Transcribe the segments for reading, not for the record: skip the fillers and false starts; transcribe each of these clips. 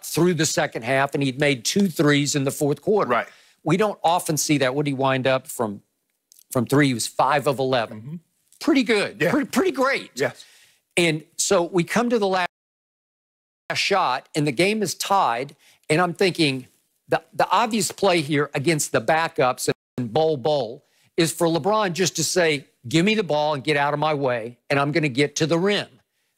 through the second half, and he'd made 2 threes in the fourth quarter. Right. We don't often see that. What did he wind up from three? He was 5 of 11. Mm-hmm. Pretty good. Yeah. Pretty great. Yes. And so we come to the last shot, and the game is tied, and I'm thinking the obvious play here against the backups and bowl is for LeBron just to say, give me the ball and get out of my way, and I'm going to get to the rim.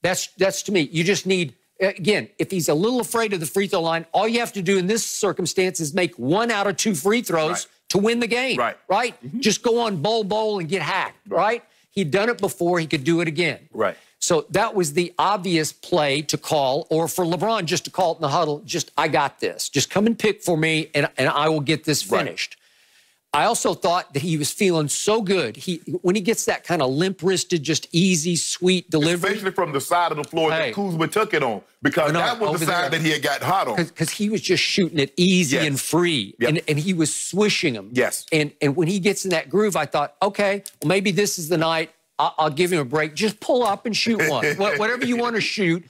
That's to me. You just need, again, if he's a little afraid of the free throw line, all you have to do in this circumstance is make 1 out of 2 free throws to win the game. Right? Mm-hmm. Just go on bowl and get hacked, right? He'd done it before. He could do it again. Right. So that was the obvious play to call, or for LeBron just to call it in the huddle, just, I got this. Just come and pick for me, and I will get this finished. I also thought that he was feeling so good. When he gets that kind of limp-wristed, just easy, sweet delivery. Especially from the side of the floor that Kuzma took it on, because that was the side that he had got hot on. Because he was just shooting it easy and free, and he was swishing them. Yes. And when he gets in that groove, I thought, okay, well, maybe this is the night. I'll give him a break. Just pull up and shoot one. Whatever you want to shoot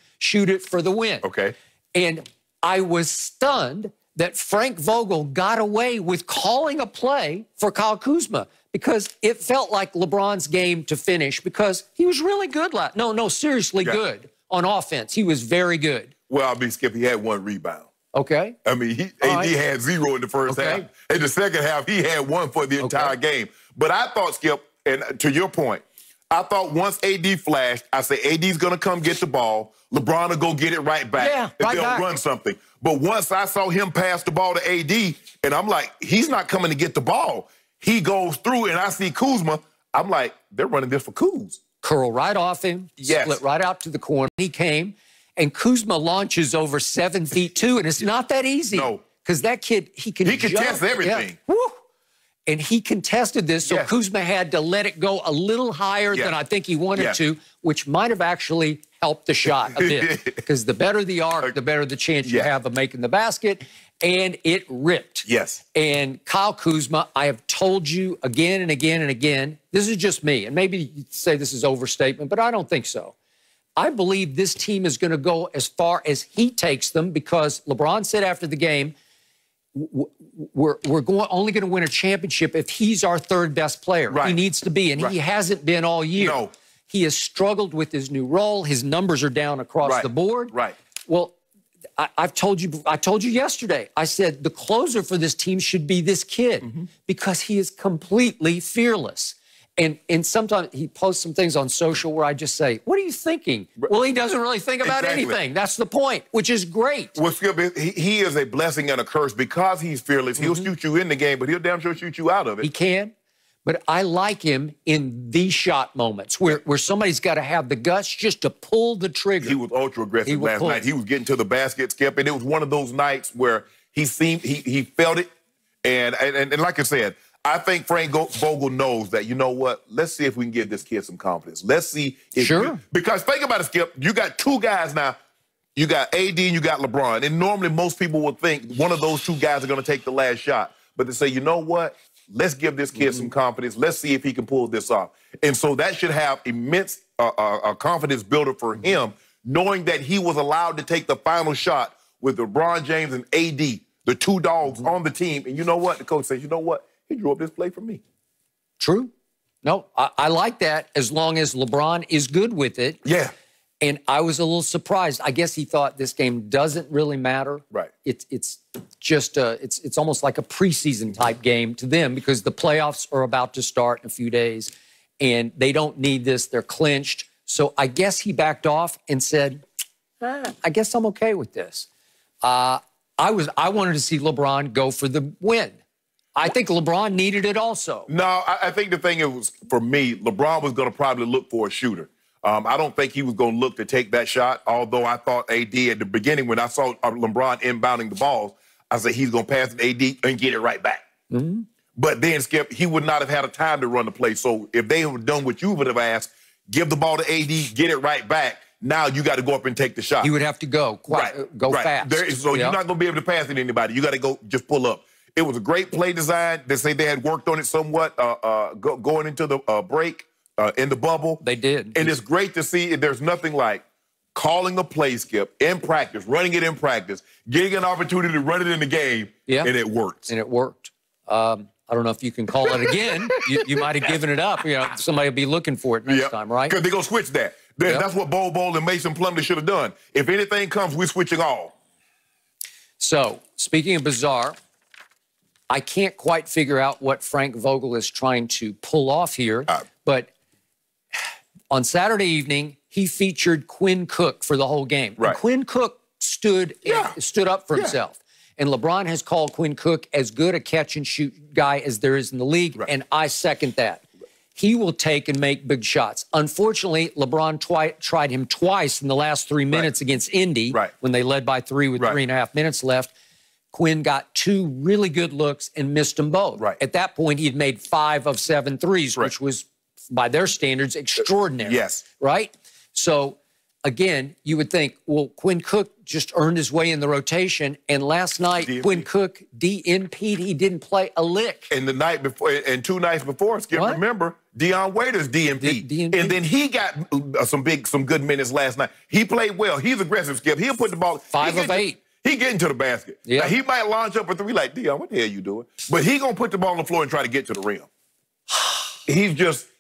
it for the win. Okay. And I was stunned that Frank Vogel got away with calling a play for Kyle Kuzma, because it felt like LeBron's game to finish, because he was really good. No, seriously good on offense. He was very good. Well, I mean, Skip, he had 1 rebound. Okay. I mean, AD had 0 in the first half. In the second half, he had 1 for the entire game. But I thought, Skip, and to your point, I thought once AD flashed, I said, AD's going to come get the ball. LeBron will go get it right back. Yeah, and they'll run something. But once I saw him pass the ball to AD, and I'm like, he's not coming to get the ball. He goes through, and I see Kuzma. I'm like, they're running this for Kuz. Curl right off him, split right out to the corner. He came, and Kuzma launches over 7 feet, too, and it's not that easy. No. Because that kid, he can contest everything. Yeah. Woo. And he contested this, so Kuzma had to let it go a little higher than I think he wanted to, which might have actually helped the shot a bit. Because the better the arc, the better the chance you have of making the basket. And it ripped. Yes. And Kyle Kuzma, I have told you again and again and again, this is just me, and maybe you'd say this is overstatement, but I don't think so. I believe this team is going to go as far as he takes them, because LeBron said after the game, we're only going to win a championship if he's our 3rd best player. He needs to be, and he hasn't been all year. No. He has struggled with his new role. His numbers are down across the board. Well, I told you yesterday, I said the closer for this team should be this kid, because he is completely fearless. And sometimes he posts some things on social where I just say, what are you thinking? Well, he doesn't really think about anything. That's the point, which is great. Well, Skip, he is a blessing and a curse, because he's fearless. He'll shoot you in the game, but he'll damn sure shoot you out of it. He can. But I like him in these shot moments where somebody's got to have the guts just to pull the trigger. He was ultra aggressive last night. He was getting to the basket, Skip, and it was one of those nights where he felt it. And like I said, I think Frank Vogel knows that, you know what, let's see if we can give this kid some confidence. Let's see if because think about it, Skip, you got 2 guys now. You got AD and you got LeBron. And normally most people would think one of those 2 guys are going to take the last shot. But they say, you know what, let's give this kid some confidence. Let's see if he can pull this off. And so that should have immense confidence builder for him, knowing that he was allowed to take the final shot with LeBron James and AD, the 2 dogs on the team. And you know what? The coach says, you know what? He drew up this play for me. True. No, I like that, as long as LeBron is good with it. Yeah. And I was a little surprised. I guess he thought this game doesn't really matter. Right. It's just it's almost like a preseason type game to them, because the playoffs are about to start in a few days, and they don't need this. They're clinched. So I guess he backed off and said, I guess I'm okay with this. I wanted to see LeBron go for the win. I think LeBron needed it also. No, I think the thing was, for me, LeBron was going to probably look for a shooter. I don't think he was going to look to take that shot, although I thought AD at the beginning, when I saw LeBron inbounding the balls, I said he's going to pass it to AD and get it right back. But then, Skip, he would not have had a time to run the play. So if they had done what you would have asked, give the ball to AD, get it right back, now you got to go up and take the shot. He would have to go fast. So you're not going to be able to pass it to anybody. You got to go just pull up. It was a great play design. They say they had worked on it somewhat going into the break in the bubble. They did. And it's great to see. There's nothing like calling a play, Skip, in practice, running it in practice, getting an opportunity to run it in the game, and it worked. And it worked. I don't know if you can call it again. You might have given it up. You know, somebody will be looking for it next time, right? Because they're going to switch that. That's what Bowl and Mason Plumlee should have done. If anything comes, we're switching all. So, speaking of bizarre, I can't quite figure out what Frank Vogel is trying to pull off here, but on Saturday evening, he featured Quinn Cook for the whole game. Right. And Quinn Cook stood up for himself. And LeBron has called Quinn Cook as good a catch-and-shoot guy as there is in the league, and I second that. He will take and make big shots. Unfortunately, LeBron tried him twice in the last 3 minutes against Indy when they led by 3 with 3.5 minutes left. Quinn got 2 really good looks and missed them both. At that point, he had made 5 of 7 threes, which was, by their standards, extraordinary. Right? So, again, you would think, well, Quinn Cook just earned his way in the rotation, and last night, Quinn Cook DNP'd. He didn't play a lick. And the night before, and 2 nights before, Skip, remember, Dion Waiters DNP'd. And then he got some good minutes last night. He played well. He's aggressive, Skip. He'll put the ball. 5 of 8. He getting to the basket. Now, he might launch up a 3 like, Dion, what the hell you doing? But he going to put the ball on the floor and try to get to the rim.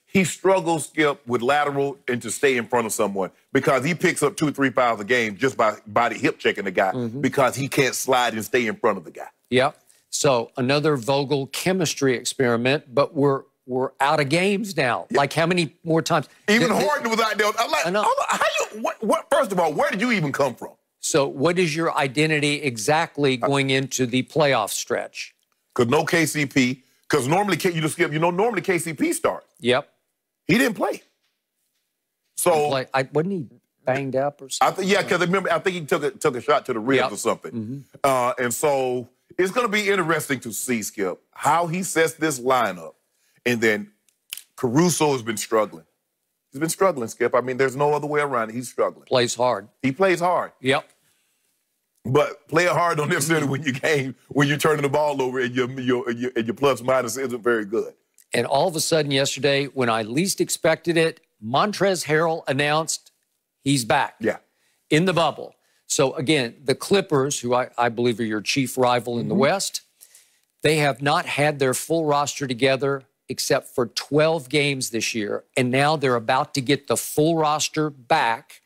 He struggles, Skip, with lateral and to stay in front of someone because he picks up 2 or 3 fouls a game just by body hip checking the guy because he can't slide and stay in front of the guy. So another Vogel chemistry experiment, but we're out of games now. Like how many more times? Even Harden was out there. I'm like, first of all, where did you even come from? So what is your identity exactly going into the playoff stretch? Because no KCP. Because normally, normally KCP starts. He didn't play. So wasn't he banged up or something? Because I think he took a shot to the ribs or something. And so it's going to be interesting to see, Skip, how he sets this lineup. And then Caruso has been struggling. He's been struggling, Skip. I mean, there's no other way around it. He's struggling. Plays hard. He plays hard. But play hard don't necessarily win your game when you're turning the ball over and your plus minus isn't very good. And all of a sudden yesterday, when I least expected it, Montrezl Harrell announced he's back in the bubble. So, again, the Clippers, who I believe are your chief rival in the West, they have not had their full roster together except for 12 games this year. And now they're about to get the full roster back.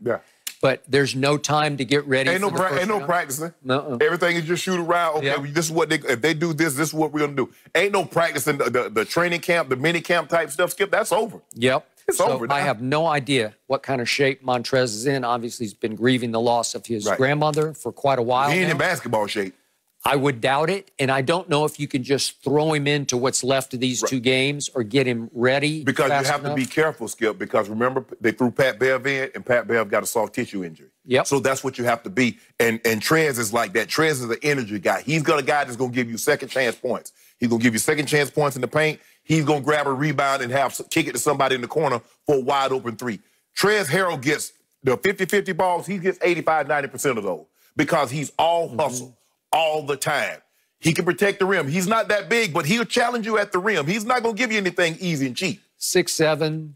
But there's no time to get ready. Ain't no practicing. Everything is just shoot around. Okay, this is what if they do this, this is what we're gonna do. Ain't no practicing the training camp, the mini camp type stuff. Skip, that's over. It's over now. I have no idea what kind of shape Montrez is in. Obviously, he's been grieving the loss of his grandmother for quite a while. He ain't in basketball shape. I would doubt it, and I don't know if you can just throw him into what's left of these 2 games or get him ready. Because you have to be careful, Skip, because remember, they threw Pat Bev in, and Pat Bev got a soft tissue injury. So that's what you have to be. And Trez is like that. Trez is an energy guy. He's a guy that's going to give you second chance points. He's going to give you second chance points in the paint. He's going to grab a rebound and kick it to somebody in the corner for a wide open 3. Trez Harrell gets the 50-50 balls. He gets 85-90% of those because he's all hustle. All the time. He can protect the rim. He's not that big, but he'll challenge you at the rim. He's not going to give you anything easy and cheap. 6'7".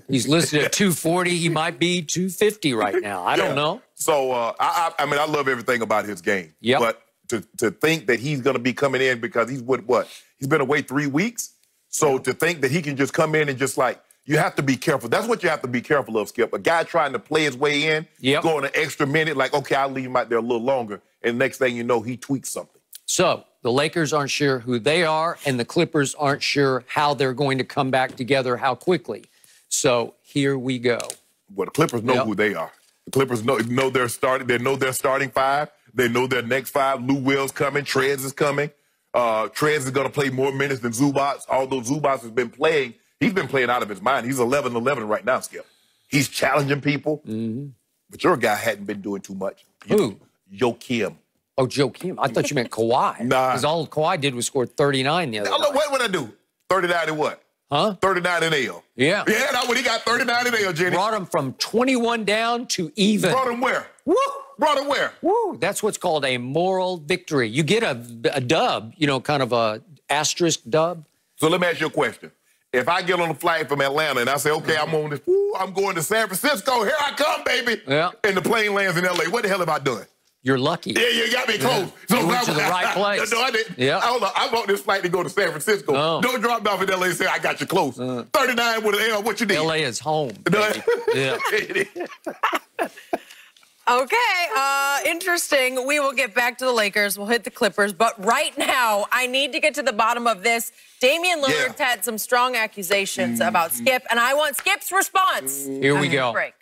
He's listed at 240. He might be 250 right now. I don't know. So, I mean, I love everything about his game. But to think that he's going to be coming in because he's what? He's been away 3 weeks. So to think that he can just come in and just like, you have to be careful. That's what you have to be careful of, Skip. A guy trying to play his way in, going an extra minute, like, okay, I'll leave him out there a little longer. And next thing you know, he tweaks something. So the Lakers aren't sure who they are, and the Clippers aren't sure how they're going to come back together, how quickly. So here we go. Well, the Clippers know who they are. The Clippers know their starting. They know their starting 5. They know their next 5. Lou Will's coming. Trez is coming. Trez is going to play more minutes than Zubac. Although Zubac has been playing, he's been playing out of his mind. He's 11-11 right now, Skip. He's challenging people. But your guy hadn't been doing too much. Who? Joakim. Oh, Joakim. I thought you meant Kawhi. Nah. Because all Kawhi did was score 39 the other night. What would I do? 39 and what? Huh? 39 and L. Yeah. Yeah, that's when he got 39 and L, Jenny. Brought him from 21 down to even. Brought him where? Woo! Brought him where? Woo! That's what's called a moral victory. You get a dub, kind of a asterisk dub. So let me ask you a question. if I get on a flight from Atlanta and I say, okay, I'm on this, I'm going to San Francisco, here I come, baby. Yeah. And the plane lands in L.A., what the hell have I done? You're lucky. Yeah, you got me close. Yeah. So you went to the right place. No, I didn't. Yeah. I'm on this flight to go to San Francisco. Oh. Don't drop me off in L.A. and say, I got you close. 39 with an L, what you need? L.A. is home. Yeah. Okay, interesting. We will get back to the Lakers. We'll hit the Clippers. But right now, I need to get to the bottom of this. Damian Lillard had some strong accusations about Skip, and I want Skip's response. Here we go. Break.